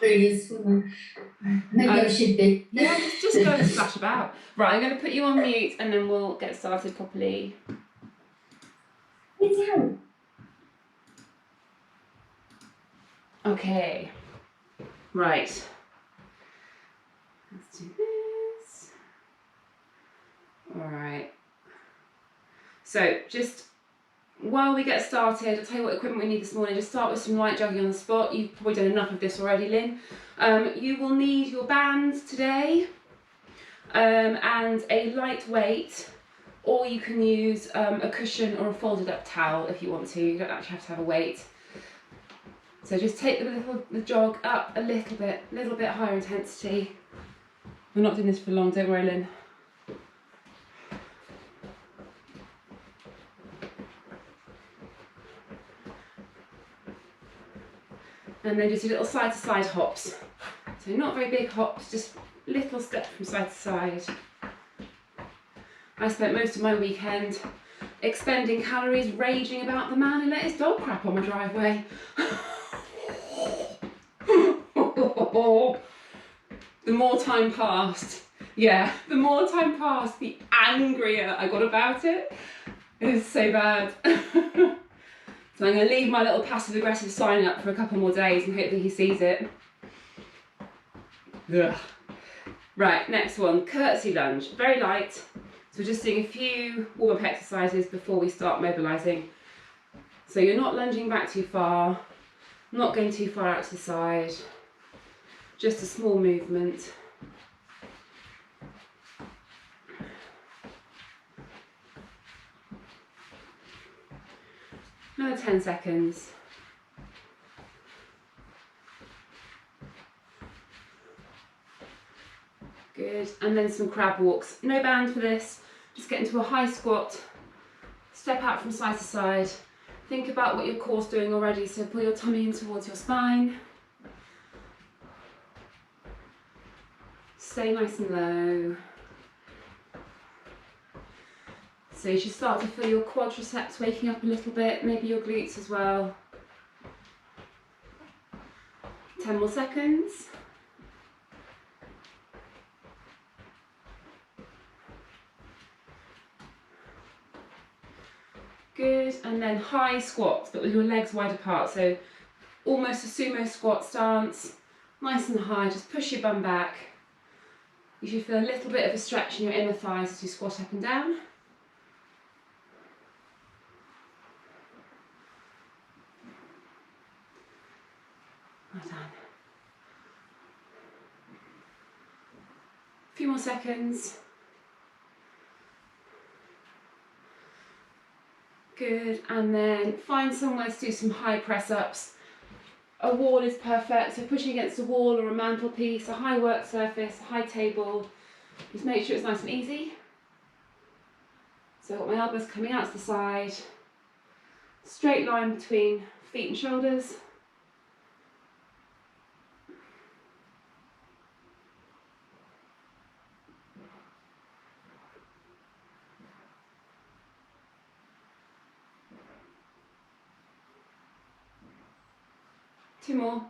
Maybe I should be. Yeah, just go and splash about. Right, I'm going to put you on mute and then we'll get started properly. Okay. Right. Let's do this. Alright. So, just while we get started, I'll tell you what equipment we need this morning. Just start with some light jogging on the spot. You've probably done enough of this already, Lynn. You will need your bands today and a light weight, or you can use a cushion or a folded up towel if you want to. You don't actually have to have a weight. So just take the jog up a little bit higher intensity. We're not doing this for long, don't worry, Lynn. And then just do little side to side hops. So not very big hops, just little steps from side to side. I spent most of my weekend expending calories raging about the man who let his dog crap on my driveway. The more time passed, the more time passed, the angrier I got about it. It is so bad. So I'm going to leave my little passive aggressive sign up for a couple more days and hopefully he sees it. Ugh. Right, next one, curtsy lunge, very light. So we're just doing a few warm-up exercises before we start mobilising. So you're not lunging back too far, not going too far out to the side, just a small movement. Another 10 seconds. Good, and then some crab walks. No band for this, just get into a high squat, step out from side to side. Think about what your core's doing already, so pull your tummy in towards your spine. Stay nice and low. So you should start to feel your quadriceps waking up a little bit, maybe your glutes as well. 10 more seconds. Good, and then high squats, but with your legs wide apart. So almost a sumo squat stance, nice and high, just push your bum back. You should feel a little bit of a stretch in your inner thighs as you squat up and down. Well done. A few more seconds. Good, and then find somewhere to do some high press ups. A wall is perfect, so pushing against a wall or a mantelpiece, a high work surface, a high table. Just make sure it's nice and easy. So I've got my elbows coming out to the side. Straight line between feet and shoulders. Two more.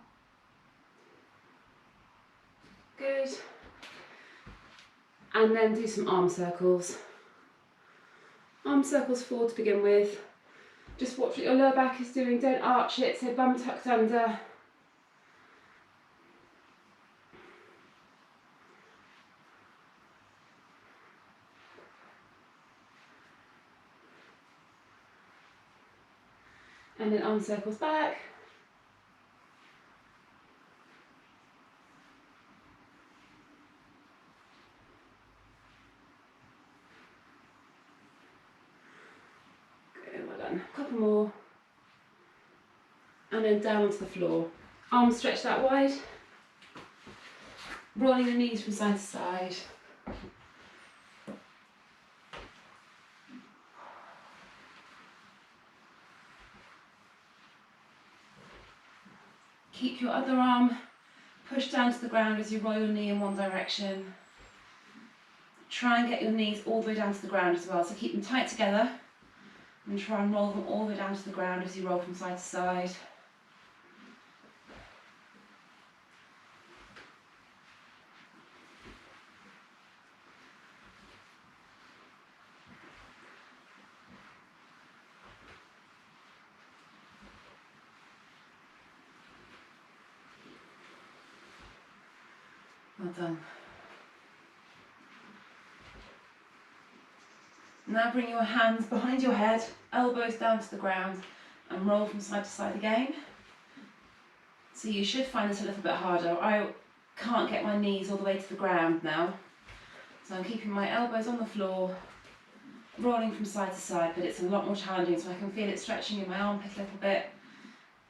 Good. And then do some arm circles. Arm circles forward to begin with. Just watch what your lower back is doing, don't arch it, so bum tucked under. And then arm circles back. Good, well done. A couple more. And then down onto the floor. Arms stretched out wide. Rolling the knees from side to side. Keep your other arm pushed down to the ground as you roll your knee in one direction. Try and get your knees all the way down to the ground as well, so keep them tight together and try and roll them all the way down to the ground as you roll from side to side. Well done. Now bring your hands behind your head, elbows down to the ground, and roll from side to side again. So you should find this a little bit harder. I can't get my knees all the way to the ground now. So I'm keeping my elbows on the floor, rolling from side to side, but it's a lot more challenging, so I can feel it stretching in my armpit a little bit,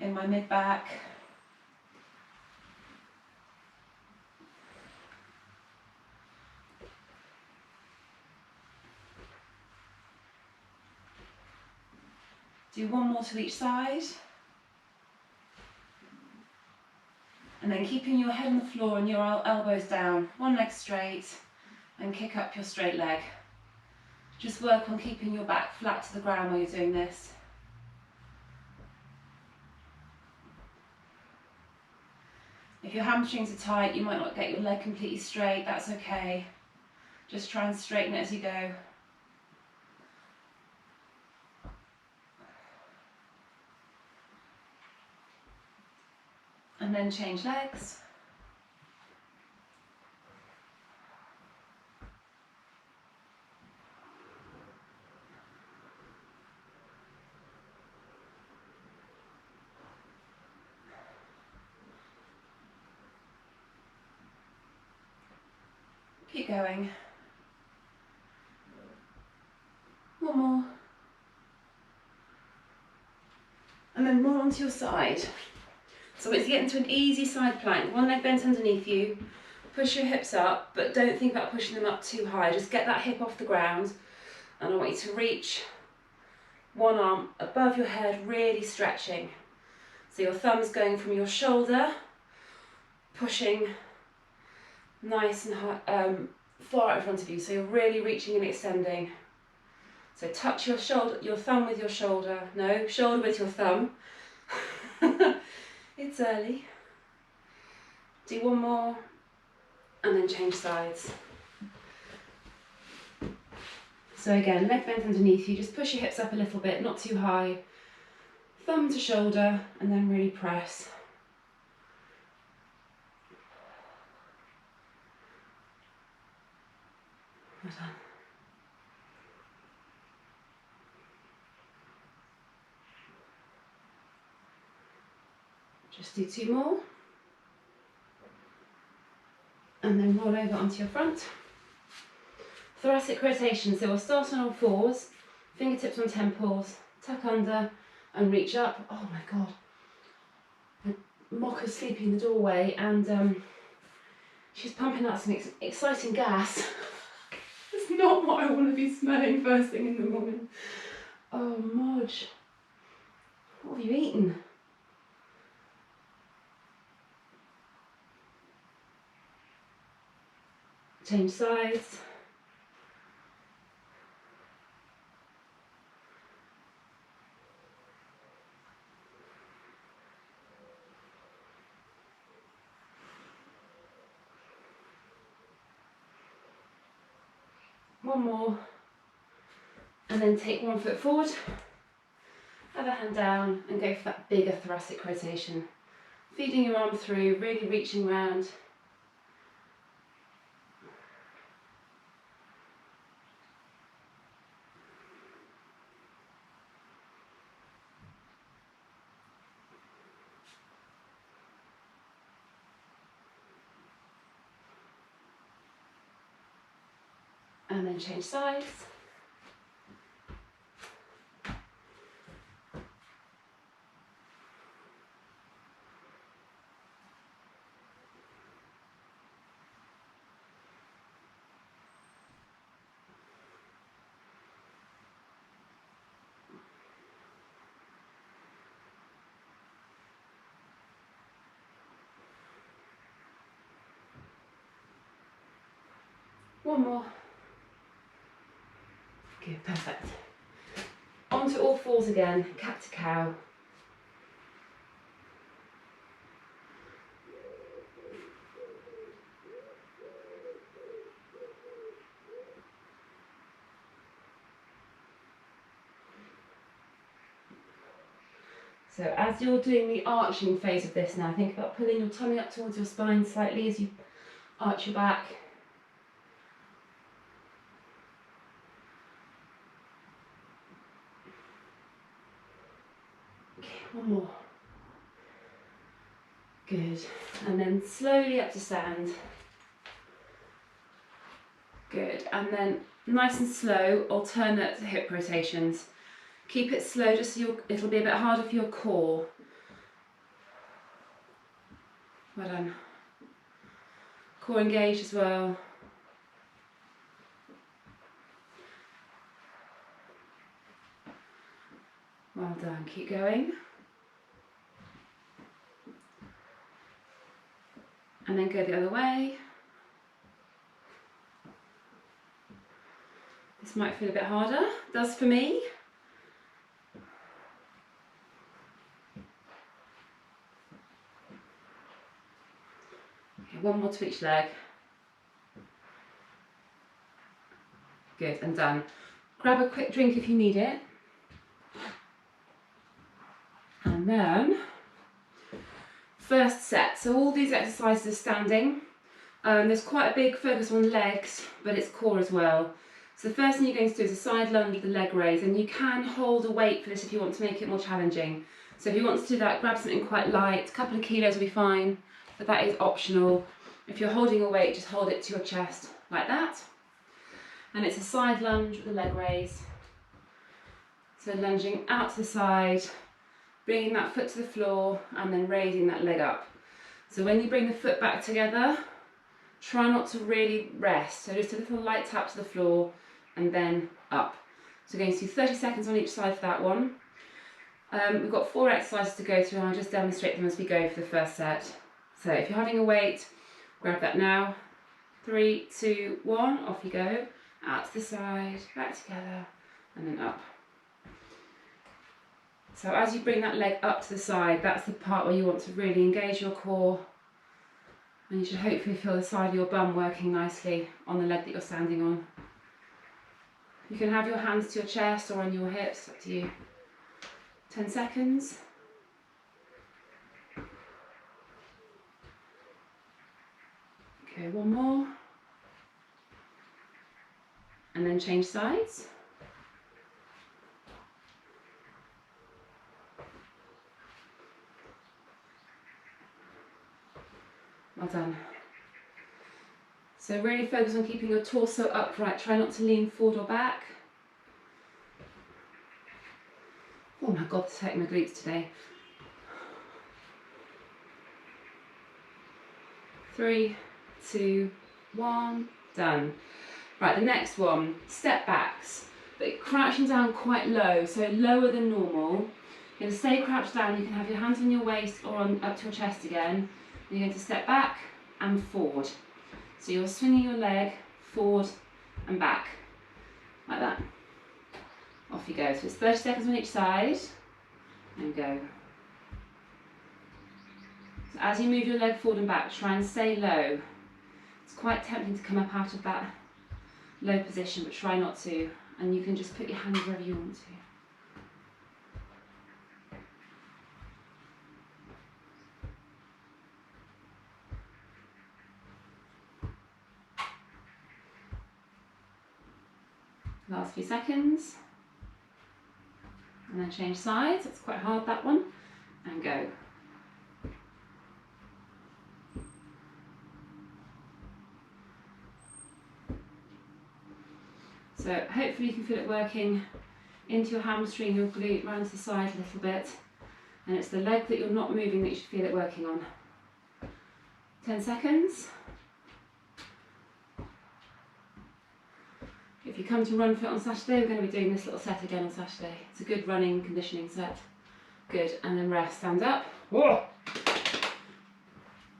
in my mid-back. Do one more to each side. And then keeping your head on the floor and your elbows down, one leg straight, and kick up your straight leg. Just work on keeping your back flat to the ground while you're doing this. If your hamstrings are tight, you might not get your leg completely straight, that's okay. Just try and straighten it as you go. And then change legs. Keep going. One more. And then roll onto your side. So it's getting to an easy side plank. One leg bent underneath you. Push your hips up, but don't think about pushing them up too high. Just get that hip off the ground. And I want you to reach one arm above your head, really stretching. So your thumb's going from your shoulder, pushing nice and high, far out in front of you. So you're really reaching and extending. So touch your shoulder, your thumb with your shoulder. No, shoulder with your thumb. It's early. Do one more and then change sides. So again, leg bent underneath you, just push your hips up a little bit, not too high. Thumb to shoulder and then really press. Well done. Just do two more. And then roll over onto your front. Thoracic rotation, so we'll start on all fours, fingertips on temples, tuck under and reach up. Oh my God. Mocca's sleeping in the doorway and she's pumping out some exciting gas. It's not what I want to be smelling first thing in the morning. Oh, Modge, what have you eaten? Change sides. One more, and then take one foot forward, other hand down, and go for that bigger thoracic rotation. Feeding your arm through, really reaching round. And then change sides. One more. Good, perfect. Onto all fours again, cat to cow. So as you're doing the arching phase of this now, think about pulling your tummy up towards your spine slightly as you arch your back. Okay, one more. Good. And then slowly up to stand. Good. And then nice and slow, alternate hip rotations. Keep it slow just so it'll be a bit harder for your core. Well done. Core engaged as well. Well done. Keep going. And then go the other way. This might feel a bit harder. It does for me. Okay, one more to each leg. Good, and done. Grab a quick drink if you need it. And then, first set. So all these exercises are standing. There's quite a big focus on legs, but it's core as well. So the first thing you're going to do is a side lunge with the leg raise, and you can hold a weight for this if you want to make it more challenging. So if you want to do that, grab something quite light, a couple of kilos will be fine, but that is optional. If you're holding a weight, just hold it to your chest like that. And it's a side lunge with the leg raise. So lunging out to the side, bringing that foot to the floor, and then raising that leg up. So when you bring the foot back together, try not to really rest. So just a little light tap to the floor, and then up. So we're going to do 30 seconds on each side for that one. We've got 4 exercises to go through, and I'll just demonstrate them as we go for the first set. So if you're having a weight, grab that now. 3, 2, 1, off you go. Out to the side, back together, and then up. So as you bring that leg up to the side, that's the part where you want to really engage your core. And you should hopefully feel the side of your bum working nicely on the leg that you're standing on. You can have your hands to your chest or on your hips, up to you. 10 seconds. Okay, one more. And then change sides. Well done. So really focus on keeping your torso upright. Try not to lean forward or back. Oh my God, it's hurting my glutes today. 3, 2, 1, done. Right, the next one, step backs, but crouching down quite low, so lower than normal. You're going to stay crouched down. You can have your hands on your waist or up to your chest again. You're going to step back and forward. So you're swinging your leg forward and back, like that. Off you go. So it's 30 seconds on each side, and go. So as you move your leg forward and back, try and stay low. It's quite tempting to come up out of that low position, but try not to. And you can just put your hands wherever you want to. Last few seconds. And then change sides. It's quite hard, that one. And go. So hopefully you can feel it working into your hamstring, your glute, round to the side a little bit. And it's the leg that you're not moving that you should feel it working on. 10 seconds. If you come to Run Fit on Saturday, we're going to be doing this little set again on Saturday. It's a good running conditioning set. Good, and then rest, stand up. Whoa.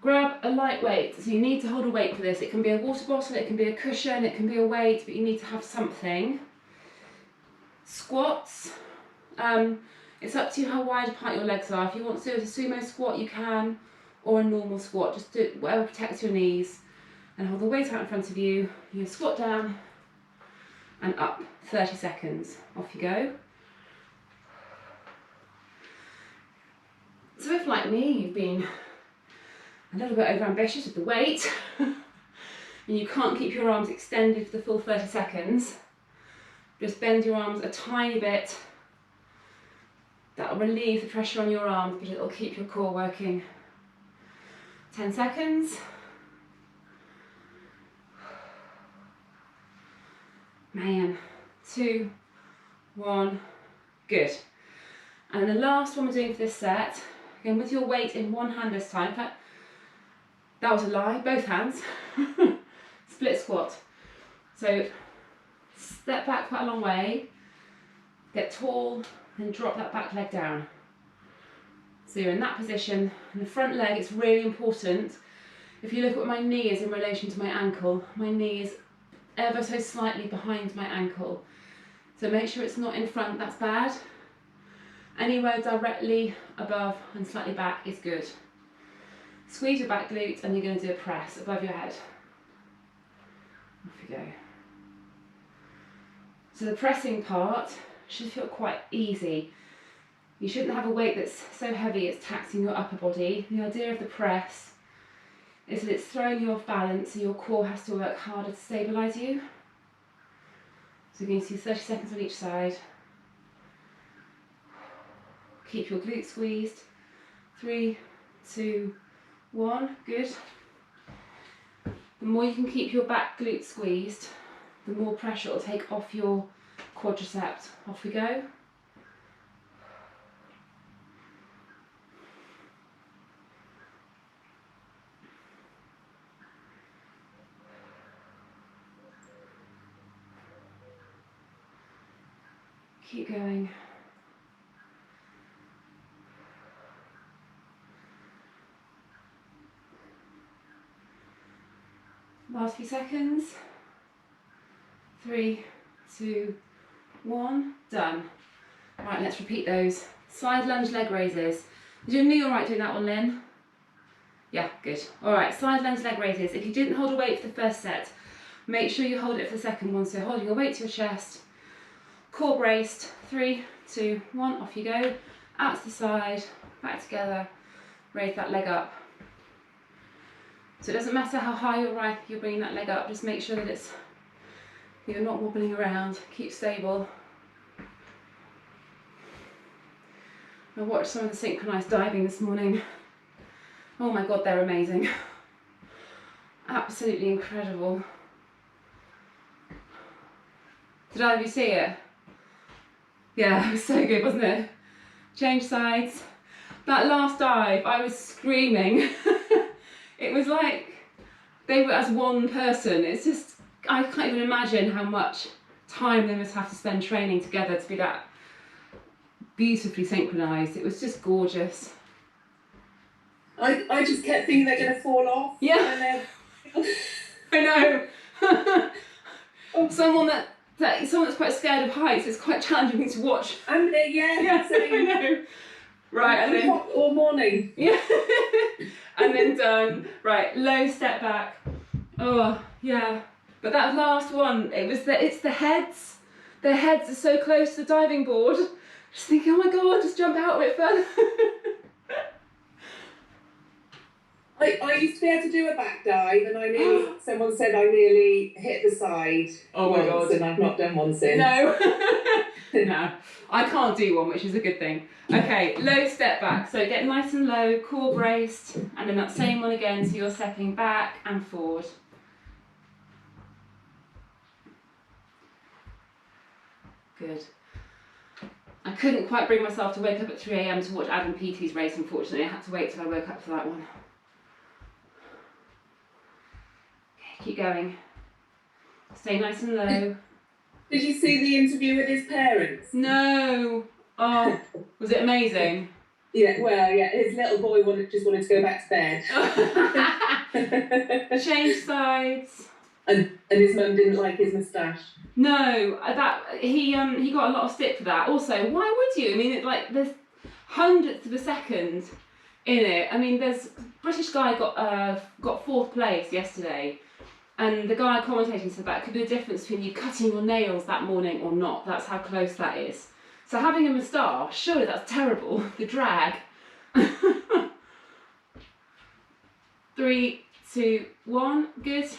Grab a light weight. So you need to hold a weight for this. It can be a water bottle, it can be a cushion, it can be a weight, but you need to have something. Squats. It's up to you how wide apart your legs are. If you want to do a sumo squat, you can, or a normal squat. Just do whatever protects your knees. And hold the weight out in front of you. You squat down and up. 30 seconds. Off you go. So if, like me, you've been a little bit over ambitious with the weight, and you can't keep your arms extended for the full 30 seconds, just bend your arms a tiny bit. That'll relieve the pressure on your arms, but it'll keep your core working. 10 seconds. Man, 2, 1, good. And the last one we're doing for this set, again with your weight in one hand this time. In fact, that was a lie, both hands. Split squat. So step back quite a long way, get tall, and drop that back leg down. So you're in that position, and the front leg, it's really important. If you look at what my knee is in relation to my ankle, my knee is ever so slightly behind my ankle. So make sure it's not in front, that's bad. Anywhere directly above and slightly back is good. Squeeze your back glute and you're going to do a press above your head. Off you go. So the pressing part should feel quite easy. You shouldn't have a weight that's so heavy it's taxing your upper body. The idea of the press is that it's throwing you off balance, so your core has to work harder to stabilise you. So you're going to do 30 seconds on each side. Keep your glutes squeezed. 3, 2, 1, good. The more you can keep your back glute squeezed, the more pressure it will take off your quadriceps. Off we go. Keep going. Last few seconds. 3, 2, 1, done. Right, let's repeat those. Side lunge leg raises. Is your knee all right doing that one, Lynn? Yeah, good. All right, side lunge leg raises. If you didn't hold a weight for the first set, make sure you hold it for the second one. So holding your weight to your chest, core braced. 3, 2, 1, off you go. Out to the side, back together. Raise that leg up. So it doesn't matter how high you're bringing that leg up. Just make sure that you're not wobbling around. Keep stable. I watched some of the synchronized diving this morning. Oh my God, they're amazing. Absolutely incredible. Did either of you see it? Yeah, it was so good, wasn't it? Change sides. That last dive, I was screaming. It was like they were as one person. It's just, I can't even imagine how much time they must have to spend training together to be that beautifully synchronized. It was just gorgeous. I just kept thinking they're going to fall off. Yeah. I know. Someone that's quite scared of heights, it's quite challenging to watch. And yeah, I know. Right, and then all morning. Yeah. And then done. Right, low step back. Oh, yeah. But that last one, it's the heads. Their heads are so close to the diving board. Just thinking, oh my God, just jump out of it further. I used to be able to do a back dive, and someone said I nearly hit the side. Oh my God. And I've not done one since. No. No, I can't do one, which is a good thing. Okay, low step back. So get nice and low, core braced, and then that same one again, so you're stepping back and forward. Good. I couldn't quite bring myself to wake up at 3 AM to watch Adam Peaty's race, unfortunately. I had to wait till I woke up for that one. Okay, keep going. Stay nice and low. Did you see the interview with his parents? No. Oh, was it amazing? Yeah, well, yeah, his little boy just wanted to go back to bed. Change sides. And his mum didn't like his moustache. No, he got a lot of stick for that. Also, why would you? I mean, there's hundredths of a second in it. I mean, British guy got fourth place yesterday, and the guy commentating said that could be the difference between you cutting your nails that morning or not. That's how close that is. So having a moustache, surely that's terrible. The drag. 3, 2, 1, good.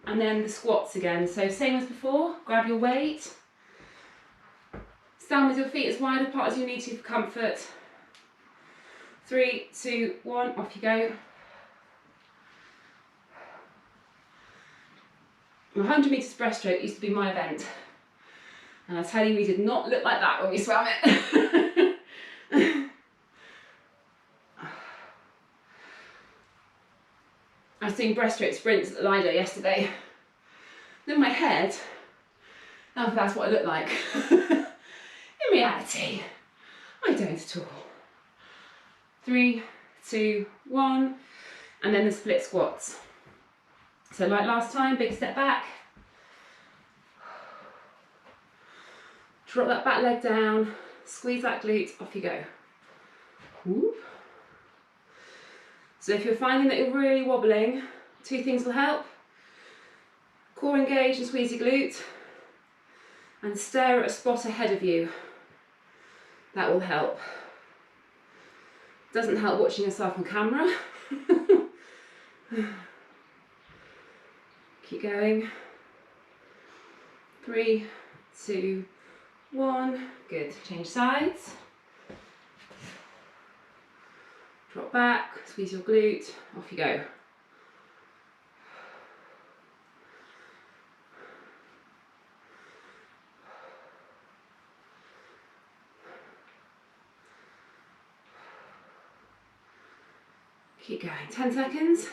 And then the squats again. So same as before, grab your weight. Stand with your feet as wide apart as you need to for comfort. 3, 2, 1, off you go. 100 metres breaststroke used to be my event. And I tell you, we did not look like that when we swam it. I was doing breaststroke sprints at the Lido yesterday. In my head, that's what I look like. In reality, I don't at all. 3, 2, 1, and then the split squats. So like last time, big step back. Drop that back leg down, squeeze that glute, off you go. Whoop. So if you're finding that you're really wobbling, 2 things will help. Core engage and squeeze your glute, and stare at a spot ahead of you. That will help. Doesn't help watching yourself on camera. Keep going. 3, 2, 1. Good. Change sides. Drop back, squeeze your glute, off you go. Keep going. 10 seconds.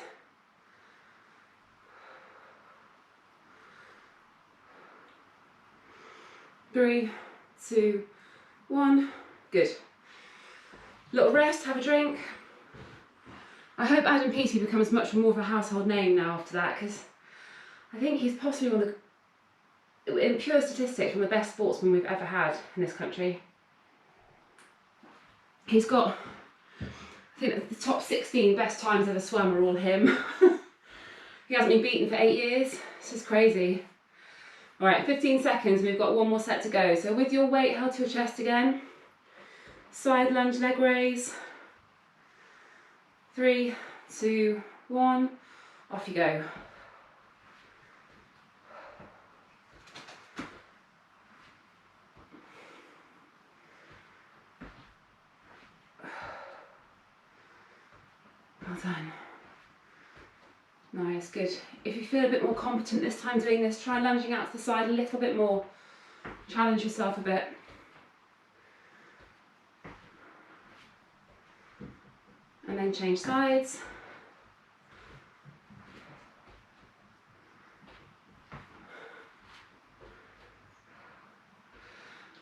3, 2, 1. Good. Little rest, have a drink. I hope Adam Peaty becomes much more of a household name now after that, because I think he's possibly one of the, in pure statistics, one of the best sportsmen we've ever had in this country. He's got, I think the top 16 best times ever swum are all him. He hasn't been beaten for 8 years. It's just crazy. All right, 15 seconds, we've got one more set to go. So with your weight held to your chest again, side lunge leg raise. 3, 2, 1, off you go. Well done. Nice, good. If you feel a bit more competent this time doing this, try lunging out to the side a little bit more. Challenge yourself a bit. And then change sides.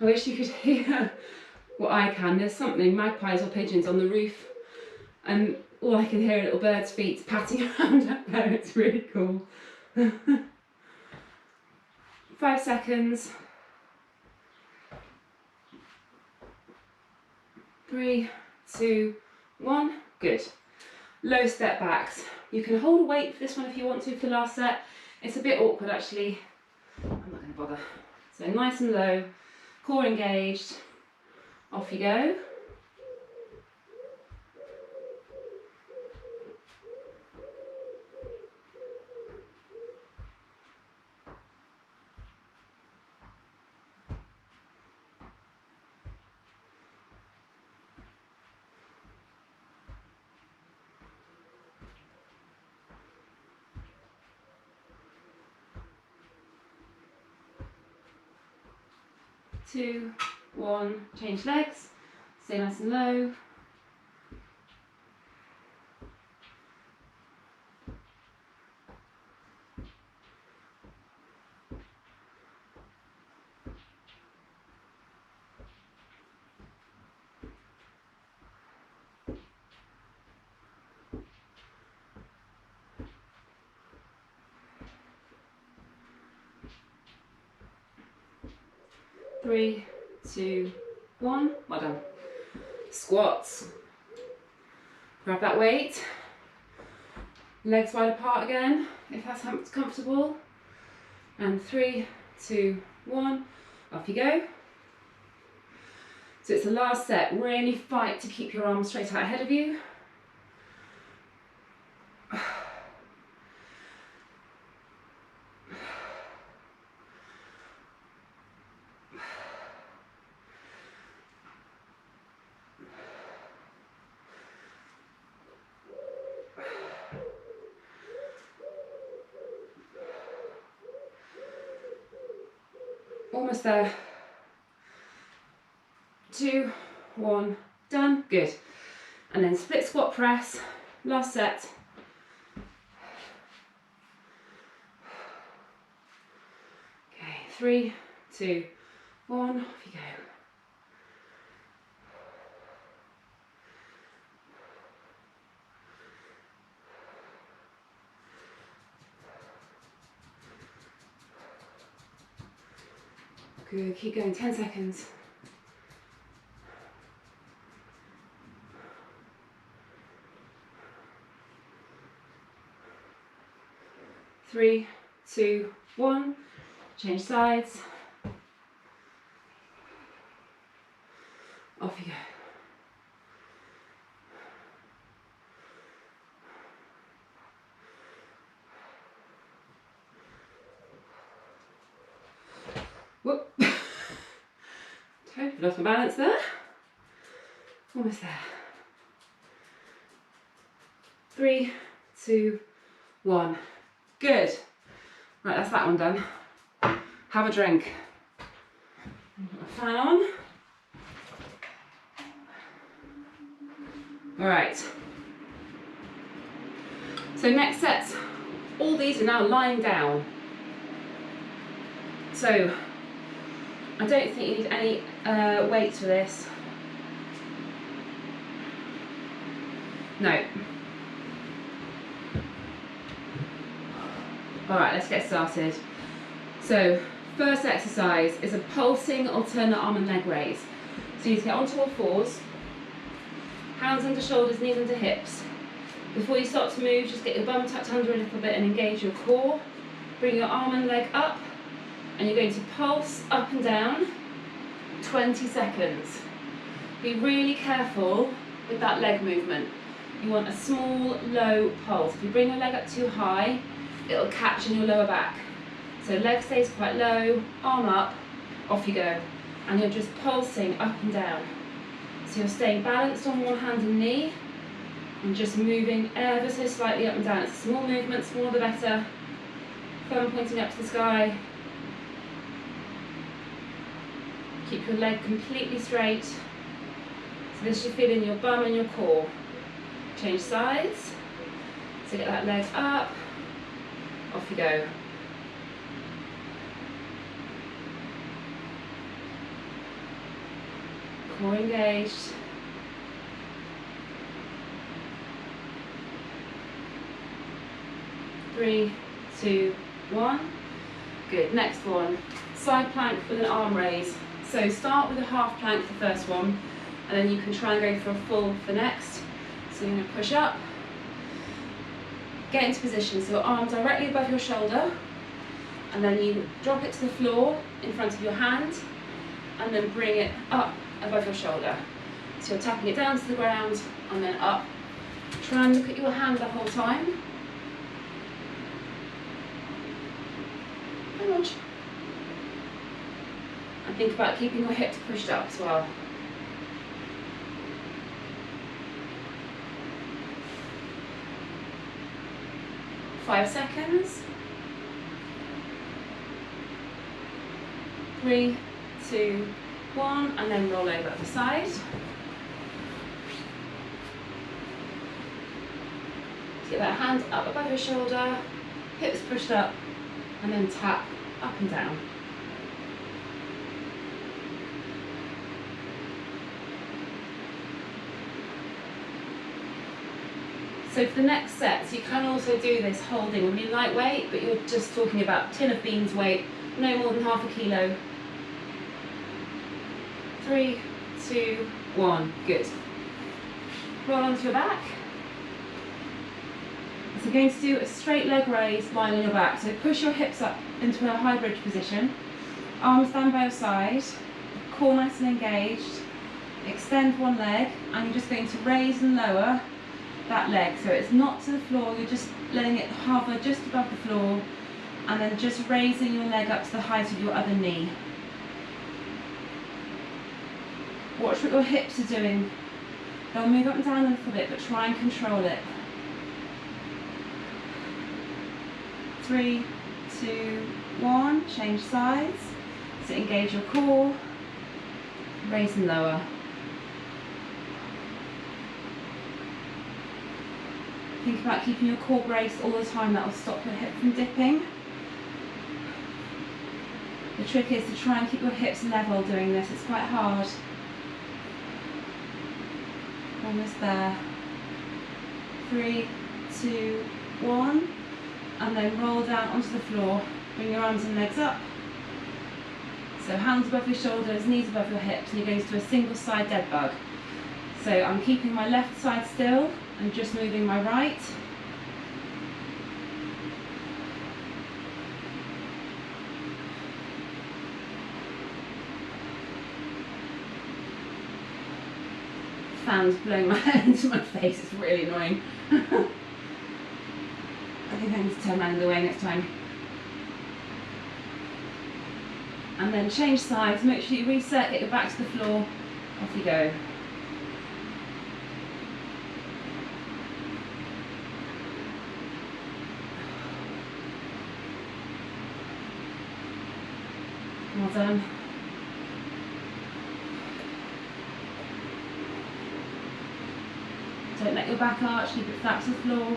I wish you could hear what I can. There's something, magpies or pigeons on the roof, and all I can hear are little birds' feet patting around up there. It's really cool. 5 seconds. 3, 2, 1. Good. Low step backs. You can hold a weight for this one if you want to for the last set. It's a bit awkward actually. I'm not going to bother. So nice and low, core engaged. Off you go. Two, 1, change legs, stay nice and low. Three, 2, 1, well done. Squats. Grab that weight. Legs wide apart again, if that's comfortable. And 3, 2, 1, off you go. So it's the last set. Really fight to keep your arms straight out ahead of you. almost there. 2, 1, done, good. And then split squat press, last set. Okay, 3, 2, 1, off you go. Good, keep going, 10 seconds. 3, 2, 1, change sides. Off you go. Whoop. Totally lost my balance there. Almost there. 3, 2, 1. Good. Right, that's that one done. Have a drink. Put my fan on. All right. So next sets, all these are now lying down. So I don't think you need any weights for this. No. All right, let's get started. So first exercise is a pulsing alternate arm and leg raise. So you get onto all fours, hands under shoulders, knees under hips. Before you start to move, just get your bum tucked under a little bit and engage your core. Bring your arm and leg up, and you're going to pulse up and down 20 seconds. Be really careful with that leg movement. You want a small, low pulse. If you bring your leg up too high, it'll catch in your lower back. So leg stays quite low, arm up, off you go. And you're just pulsing up and down. So you're staying balanced on one hand and knee, and just moving ever so slightly up and down. It's a small movement, smaller the better. Thumb pointing up to the sky. Keep your leg completely straight. So this should feel in your bum and your core. Change sides. So get that leg up. Off you go. Core engaged. Three, 2, 1. Good. Next one. Side plank with an arm raise. So start with a half plank for the first one, and then you can try and go for a full for next. So you're going to push up, get into position, so your arm directly above your shoulder, and then you drop it to the floor in front of your hand, and then bring it up above your shoulder. So you're tapping it down to the ground, and then up. Try and look at your hand the whole time. And watch. And think about keeping your hips pushed up as well. Five seconds. 3, 2, 1, and then roll over at the side. Get that hand up above your shoulder, hips pushed up, and then tap up and down. So for the next sets, you can also do this holding with me lightweight, but you're just talking about tin of beans weight, no more than half a kilo. 3, 2, 1, good. Roll onto your back. So you're going to do a straight leg raise lying on your back. So push your hips up into a high bridge position. Arms stand by your side, core nice and engaged. Extend one leg, and you're just going to raise and lower that leg. So it's not to the floor, you're just letting it hover just above the floor, and then just raising your leg up to the height of your other knee. Watch what your hips are doing. They'll move up and down a little bit, but try and control it. 3, 2, 1, change sides. So engage your core, raise and lower. Think about keeping your core braced all the time, that will stop your hip from dipping. The trick is to try and keep your hips level doing this, it's quite hard. Almost there. 3, 2, 1, and then roll down onto the floor. Bring your arms and legs up. So hands above your shoulders, knees above your hips, and you're going to do a single side dead bug. So I'm keeping my left side still and just moving my right. Fans blowing my hair into my face, it's really annoying. I think I need to turn around the way next time. And then change sides, make sure you reset, get your back to the floor, off you go. Well done. Don't let your back arch, keep it flat to the floor.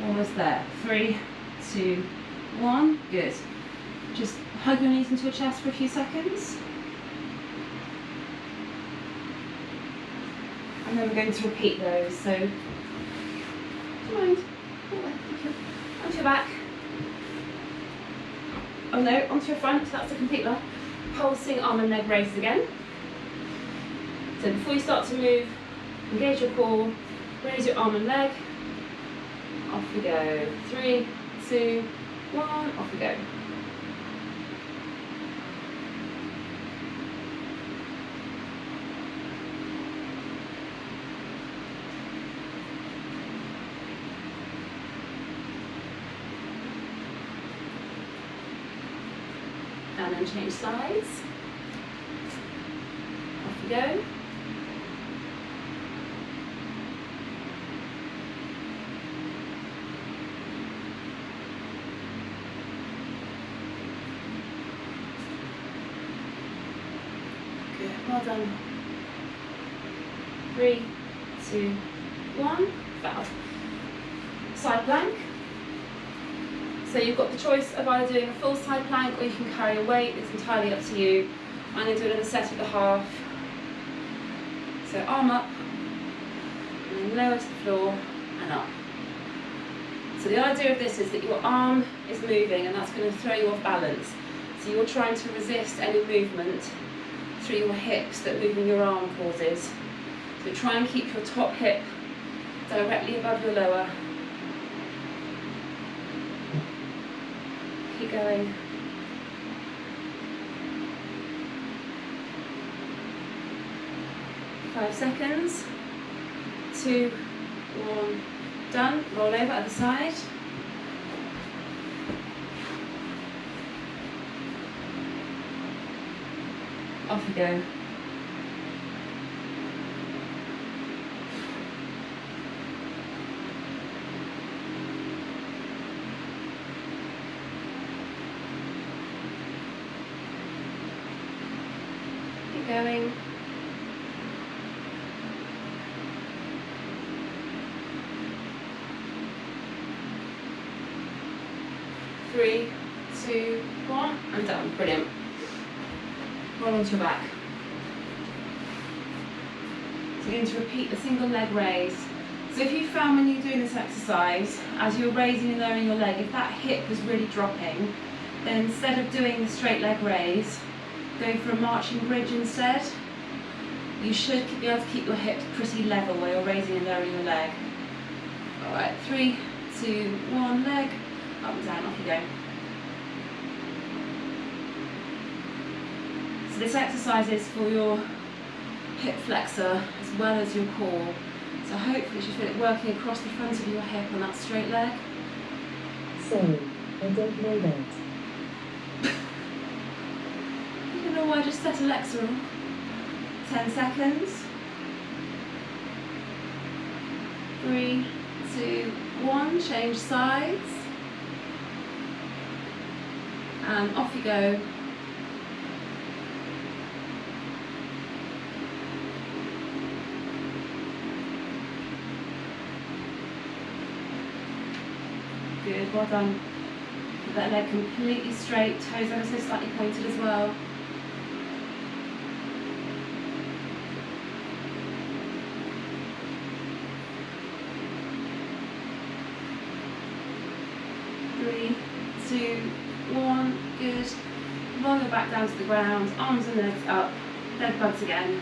Almost there. 3, 2, 1. Good. Just hug your knees into your chest for a few seconds. And then we're going to repeat those. So, do you mind? Onto your back. Oh no, onto your front. That's the complete one. Pulsing arm and leg raises again. So before you start to move, engage your core, raise your arm and leg. Off we go. 3, 2, 1, off we go. And then change sides. Off we go. Good, well done. 3, 2, 1, fab. Side plank. So you've got the choice of either doing a full side plank or you can carry a weight, it's entirely up to you. I'm going to do another set of the half. So arm up, and then lower to the floor and up. So the idea of this is that your arm is moving and that's going to throw you off balance. So you're trying to resist any movement through your hips that moving your arm causes. So try and keep your top hip directly above your lower. Keep going. Five seconds. 2, 1, done. Roll over other side. Off you go. Going. Three, 2, 1, and done. Brilliant. Roll onto your back. So you're going to repeat the single leg raise. So if you found when you're doing this exercise, as you're raising and lowering your leg, if that hip was really dropping, then instead of doing the straight leg raise, go for a marching bridge instead. You should be able to keep your hips pretty level while you're raising and lowering your leg. Alright, 3, 2, 1, leg, up and down, off you go. So this exercise is for your hip flexor as well as your core. So hopefully you should feel it working across the front of your hip on that straight leg. Sorry, I don't know that. You know why, just set Alexa on. 10 seconds. 3, 2, 1, change sides. And off you go. Good, well done. Keep that leg completely straight, toes ever so slightly pointed as well. Three, 2, 1, good. Roll your back down to the ground, arms and legs up, dead bugs again.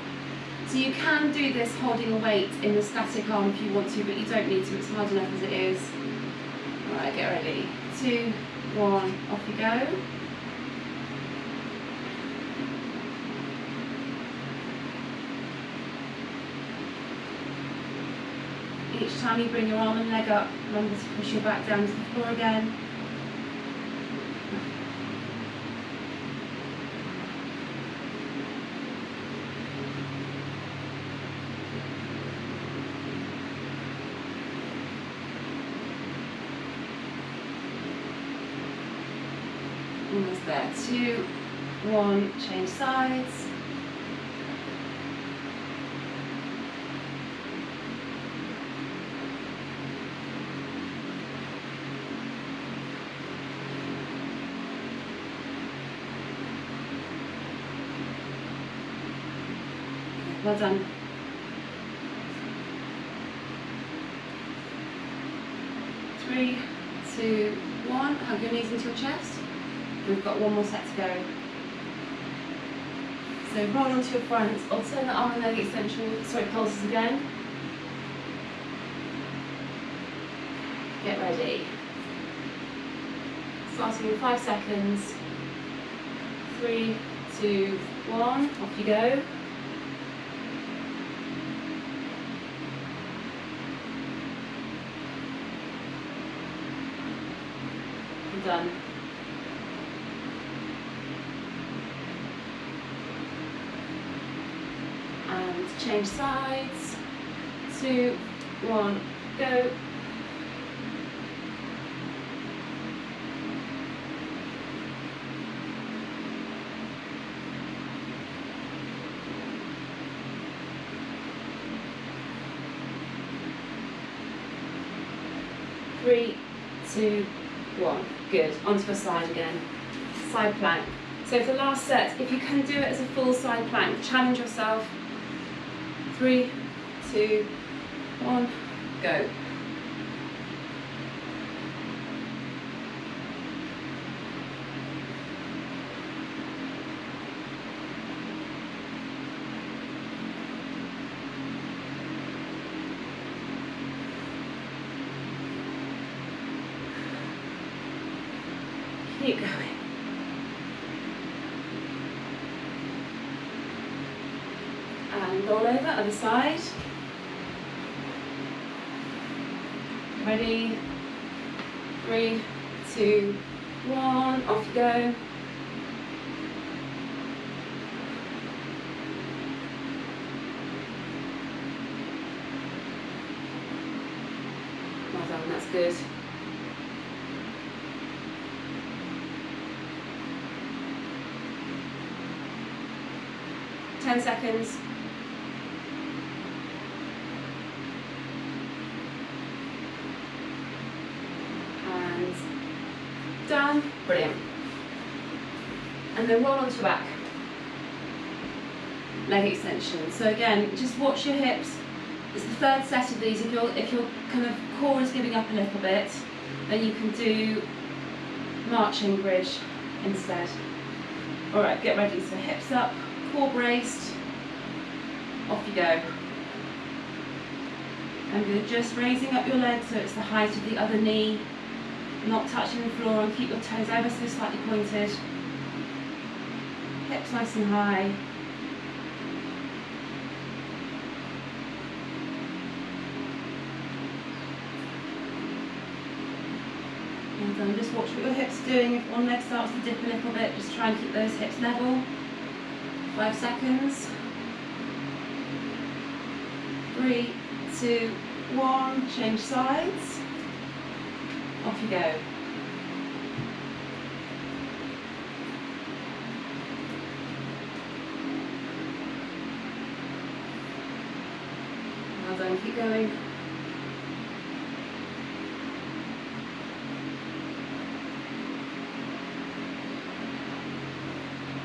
So you can do this holding a weight in the static arm if you want to, but you don't need to, it's hard enough as it is. Alright, get ready. 2, 1, off you go. Each time you bring your arm and leg up, remember to push your back down to the floor again. Almost there. 2, 1, change sides. Well done. Three, 2, 1. Hug your knees into your chest. We've got one more set to go. So roll onto your front, alternate arm and leg extension, pulses again. Get ready. Starting in 5 seconds. 3, 2, 1, off you go. Done. And change sides. 2, 1, go. Three, 2, 1. Good. Onto a side again. Side plank. So for the last set, if you can do it as a full side plank, challenge yourself. 3, 2, 1, go. Keep going. And roll over, other side. Ready? 3, 2, 1, off you go. Well done, that's good. Ten seconds. And done. Brilliant. And then roll onto your back. Leg extension. So again, just watch your hips. It's the third set of these. If your kind of core is giving up a little bit, then you can do marching bridge instead. All right, get ready. So hips up. Core braced, off you go. And you're just raising up your leg so it's the height of the other knee, not touching the floor, and keep your toes ever so slightly pointed. Hips nice and high. And then just watch what your hips are doing. If one leg starts to dip a little bit, just try and keep those hips level. 5 seconds. 3, 2, 1, change sides. Off you go. Well done, keep going.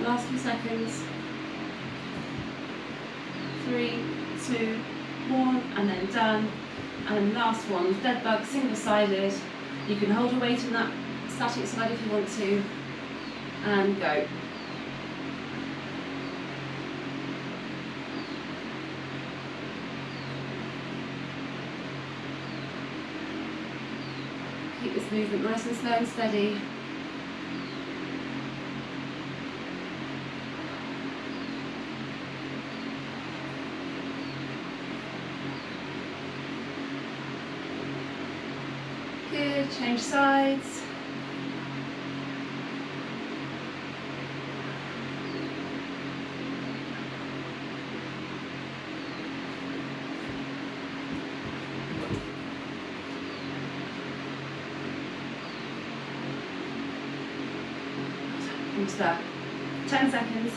Last few seconds. 3, 2, 1, and then done. And then last one, dead bug, single-sided. You can hold your weight on that static side if you want to, and go. Keep this movement nice and slow and steady. Good, change sides. Almost there. 10 seconds.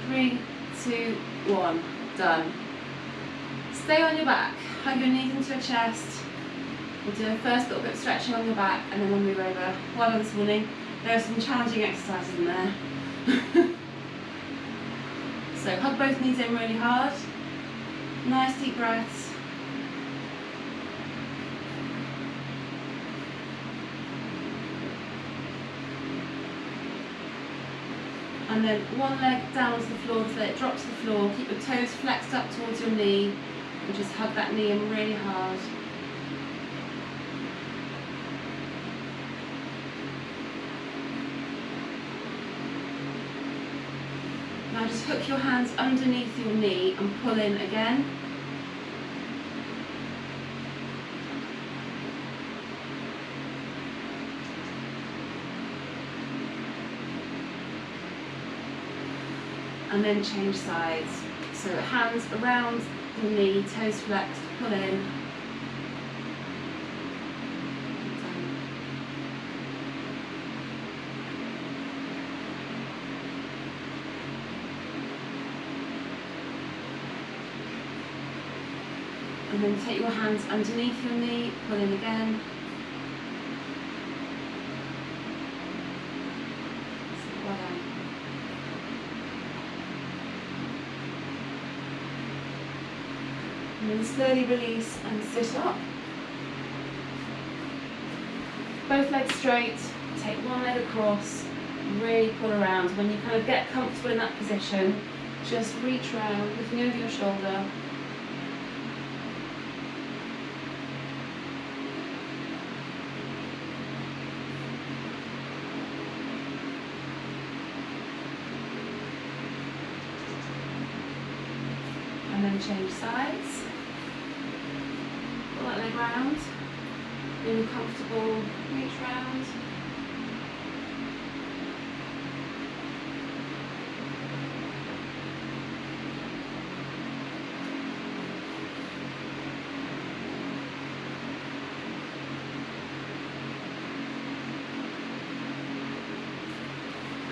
3, 2, 1, done. Stay on your back, hug your knees into your chest. We'll do a first little bit of stretching on your back and then we'll move over. Well done this morning. There are some challenging exercises in there. So hug both knees in really hard. Nice deep breaths. And then one leg down to the floor so that it drops to the floor. Keep your toes flexed up towards your knee. And just hug that knee in really hard. Now just hook your hands underneath your knee and pull in again. And then change sides. So hands around the knee, toes flexed, pull in. And then take your hands underneath your knee, pull in again. Well done. And then slowly release and sit up. Both legs straight, take one leg across, really pull around. When you kind of get comfortable in that position, just reach round, looking over your shoulder. And then change sides. Pull that leg round. When you're comfortable, reach round.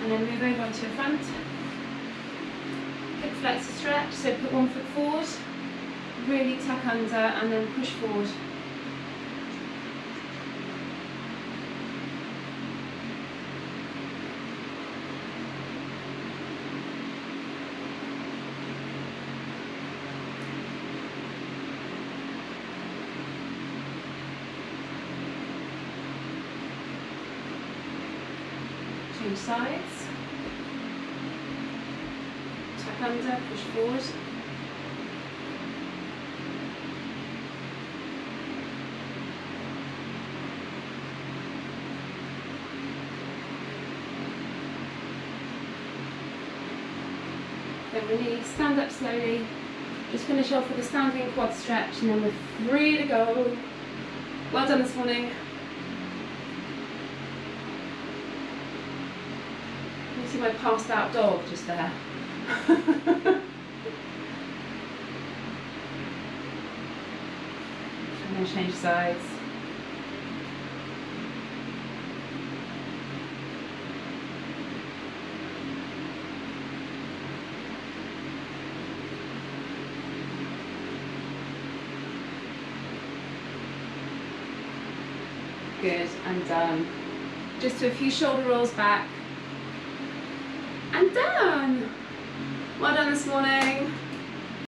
And then move over onto your front. Hip flexor stretch, so put one foot forward, really tuck under and then push forward. Change sides. Under, push forward. Then release, stand up slowly. Just finish off with a standing quad stretch and then we're free to go. Well done this morning. You see my passed out dog just there. I'm going to change sides. Good, and done. Just do a few shoulder rolls back. And done! Well done this morning.